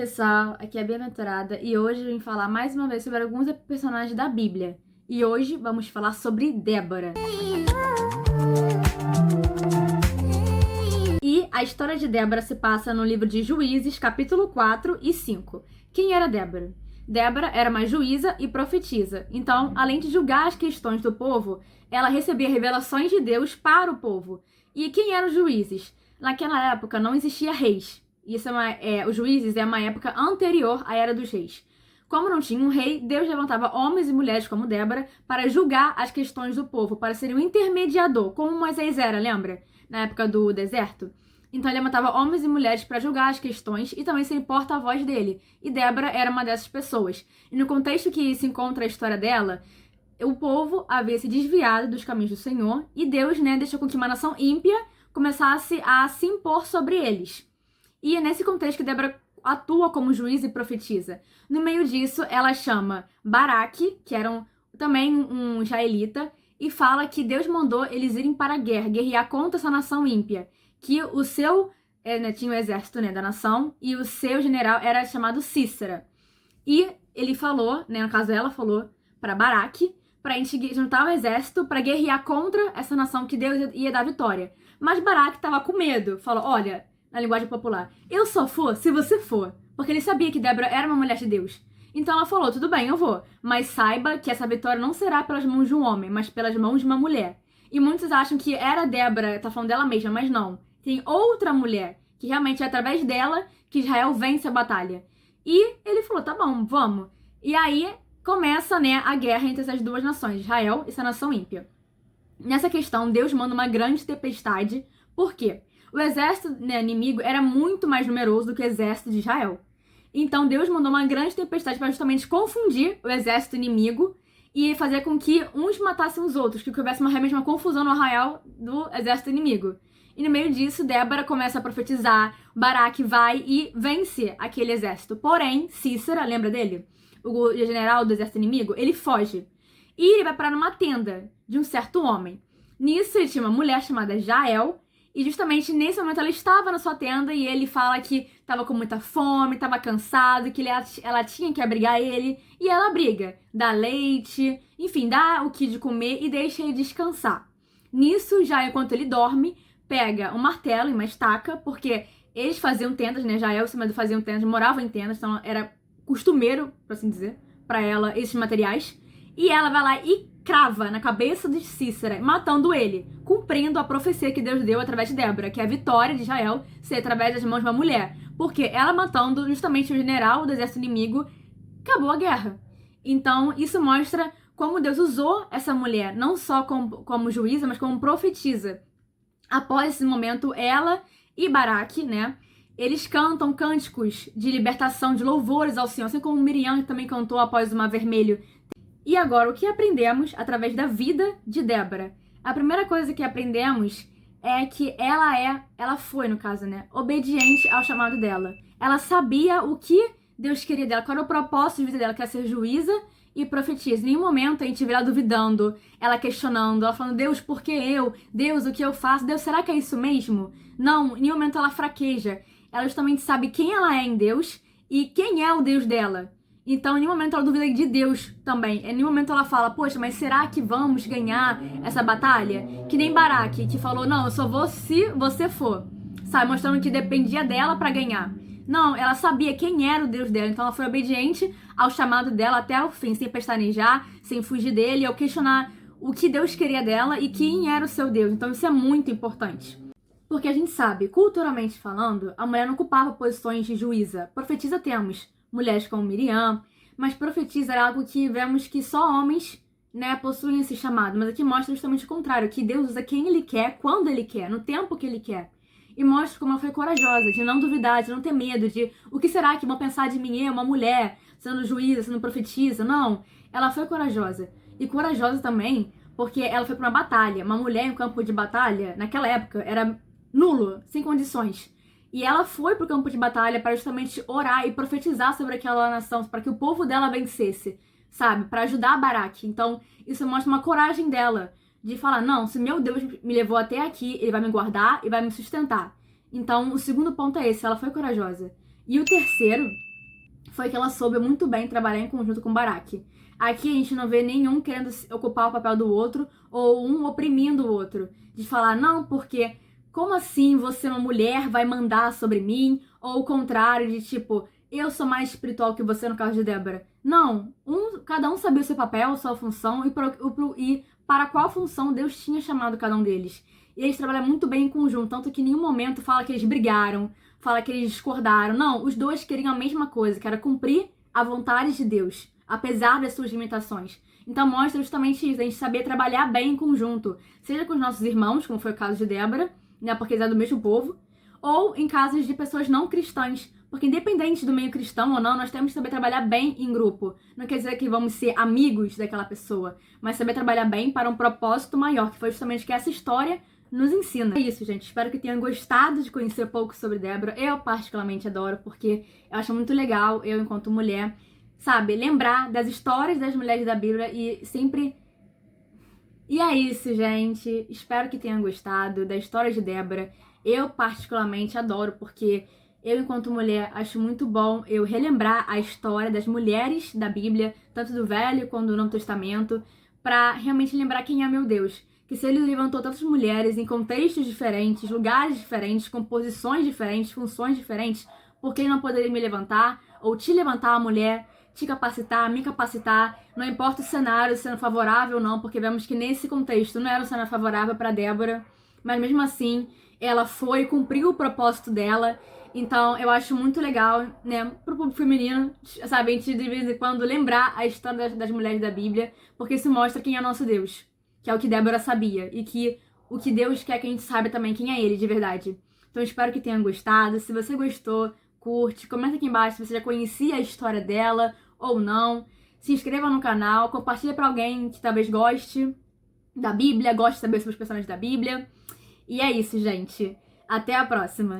pessoal, aqui é a Bem-aventurada e hoje eu vim falar mais uma vez sobre alguns personagens da Bíblia. E hoje vamos falar sobre Débora. E a história de Débora se passa no livro de Juízes, capítulo 4 e 5. Quem era Débora? Débora era uma juíza e profetisa. Então, além de julgar as questões do povo, ela recebia revelações de Deus para o povo. E quem eram os juízes? Naquela época não existia reis. Os juízes é uma época anterior à Era dos Reis. Como não tinha um rei, Deus levantava homens e mulheres como Débora para julgar as questões do povo, para ser um intermediador, como Moisés era, lembra? Na época do deserto. Então ele levantava homens e mulheres para julgar as questões e também ser porta-voz dele. E Débora era uma dessas pessoas. E no contexto que se encontra a história dela, o povo havia se desviado dos caminhos do Senhor e Deus, deixou com que uma nação ímpia começasse a se impor sobre eles. E é nesse contexto que Débora atua como juiz e profetiza. No meio disso, ela chama Baraque, que era também um israelita, e fala que Deus mandou eles irem para a guerra, guerrear contra essa nação ímpia. Que o seu, tinha o exército da nação, e o seu general era chamado Cícera. E ele falou, no caso ela falou, para Baraque, para a gente juntar o exército para guerrear contra essa nação que Deus ia dar vitória. Mas Baraque estava com medo, falou, olha, na linguagem popular, eu só for se você for. Porque ele sabia que Débora era uma mulher de Deus. Então ela falou, tudo bem, eu vou. Mas saiba que essa vitória não será pelas mãos de um homem, mas pelas mãos de uma mulher. E muitos acham que era Débora, tá falando dela mesma, mas não. Tem outra mulher, que realmente é através dela que Israel vence a batalha. E ele falou, tá bom, vamos. E aí começa, a guerra entre essas duas nações, Israel e essa nação ímpia. Nessa questão, Deus manda uma grande tempestade. Por quê? O exército inimigo era muito mais numeroso do que o exército de Israel. Então Deus mandou uma grande tempestade para justamente confundir o exército inimigo e fazer com que uns matassem os outros, que houvesse realmente uma confusão no arraial do exército inimigo. E no meio disso, Débora começa a profetizar, Baraque vai e vence aquele exército. Porém, Cícera, lembra dele? O general do exército inimigo, ele foge. E ele vai parar numa tenda de um certo homem. Nisso, ele tinha uma mulher chamada Jael. E justamente nesse momento ela estava na sua tenda e ele fala que estava com muita fome, estava cansado, que ela tinha que abrigar ele. E ela abriga, dá leite, enfim, dá o que de comer e deixa ele descansar. Nisso, já enquanto ele dorme, pega um martelo e uma estaca, porque eles faziam tendas, Jael e seu marido faziam tendas, moravam em tendas, então era costumeiro, por assim dizer, para ela esses materiais. E ela vai lá e crava na cabeça de Cícera, matando ele, cumprindo a profecia que Deus deu através de Débora, que é a vitória de Israel ser através das mãos de uma mulher. Porque ela matando justamente o general do exército inimigo, acabou a guerra. Então, isso mostra como Deus usou essa mulher, não só como juíza, mas como profetisa. Após esse momento, ela e Baraque, eles cantam cânticos de libertação, de louvores ao Senhor, assim como Miriam também cantou após o Mar Vermelho. E agora, o que aprendemos através da vida de Débora? A primeira coisa que aprendemos é que ela foi, no caso, obediente ao chamado dela. Ela sabia o que Deus queria dela, qual era o propósito de vida dela, que era ser juíza e profetisa. Em nenhum momento a gente vê ela duvidando, ela questionando, ela falando, Deus, por que eu? Deus, o que eu faço? Deus, será que é isso mesmo? Não, em nenhum momento ela fraqueja. Ela justamente sabe quem ela é em Deus e quem é o Deus dela. Então, em nenhum momento ela duvida de Deus também. Em nenhum momento ela fala, poxa, mas será que vamos ganhar essa batalha? Que nem Baraque, que falou, não, eu só vou se você for. Sabe, mostrando que dependia dela pra ganhar. Não, ela sabia quem era o Deus dela, então ela foi obediente ao chamado dela até o fim, sem pestanejar, sem fugir dele, ou questionar o que Deus queria dela e quem era o seu Deus. Então isso é muito importante. Porque a gente sabe, culturalmente falando, a mulher não ocupava posições de juíza. Profetisa temos mulheres como Miriam, mas profetisa era algo que vemos que só homens, possuem esse chamado. Mas aqui mostra justamente o contrário, que Deus usa quem Ele quer, quando Ele quer, no tempo que Ele quer. E mostra como ela foi corajosa, de não duvidar, de não ter medo, de o que será que vão pensar de mim, uma mulher, sendo juíza, sendo profetisa. Não, ela foi corajosa. E corajosa também, porque ela foi para uma batalha. Uma mulher em um campo de batalha, naquela época, era nulo, sem condições. E ela foi pro campo de batalha para justamente orar e profetizar sobre aquela nação, para que o povo dela vencesse, sabe? Para ajudar a Baraque. Então, isso mostra uma coragem dela, de falar, não, se meu Deus me levou até aqui, Ele vai me guardar e vai me sustentar. Então, o segundo ponto é esse, ela foi corajosa. E o terceiro foi que ela soube muito bem trabalhar em conjunto com Baraque. Aqui a gente não vê nenhum querendo ocupar o papel do outro ou um oprimindo o outro. De falar, não, porque como assim você, uma mulher, vai mandar sobre mim? Ou o contrário, de tipo, eu sou mais espiritual que você, no caso de Débora. Não, cada um sabia o seu papel, sua função e para qual função Deus tinha chamado cada um deles. E eles trabalham muito bem em conjunto, tanto que em nenhum momento fala que eles brigaram, fala que eles discordaram. Não, os dois queriam a mesma coisa, que era cumprir a vontade de Deus, apesar das suas limitações. Então mostra justamente isso, a gente saber trabalhar bem em conjunto, seja com os nossos irmãos, como foi o caso de Débora, né, porque eles eram do mesmo povo, ou em casos de pessoas não cristãs, porque independente do meio cristão ou não, nós temos que saber trabalhar bem em grupo. Não quer dizer que vamos ser amigos daquela pessoa, mas saber trabalhar bem para um propósito maior, que foi justamente que essa história nos ensina. É isso, gente. Espero que tenham gostado de conhecer um pouco sobre Débora. Eu particularmente adoro, porque eu acho muito legal, eu enquanto mulher, sabe, lembrar das histórias das mulheres da Bíblia e sempre... E é isso, gente. Espero que tenham gostado da história de Débora. Eu particularmente adoro, porque eu, enquanto mulher, acho muito bom eu relembrar a história das mulheres da Bíblia, tanto do Velho quanto do Novo Testamento, pra realmente lembrar quem é meu Deus. Que se ele levantou tantas mulheres em contextos diferentes, lugares diferentes, com posições diferentes, funções diferentes, por que ele não poderia me levantar? Ou te levantar, a mulher, te capacitar, me capacitar, não importa o cenário sendo favorável ou não, porque vemos que nesse contexto não era um cenário favorável para Débora, mas mesmo assim, ela foi, cumpriu o propósito dela. Então, eu acho muito legal, né, pro público feminino, sabe, a gente de vez em quando lembrar a história das mulheres da Bíblia, porque isso mostra quem é nosso Deus, que é o que Débora sabia, e que o que Deus quer que a gente saiba também quem é Ele, de verdade. Então, eu espero que tenham gostado. Se você gostou, curte, comenta aqui embaixo se você já conhecia a história dela ou não. Se inscreva no canal, compartilha pra alguém que talvez goste da Bíblia, goste de saber sobre os personagens da Bíblia. E é isso, gente. Até a próxima!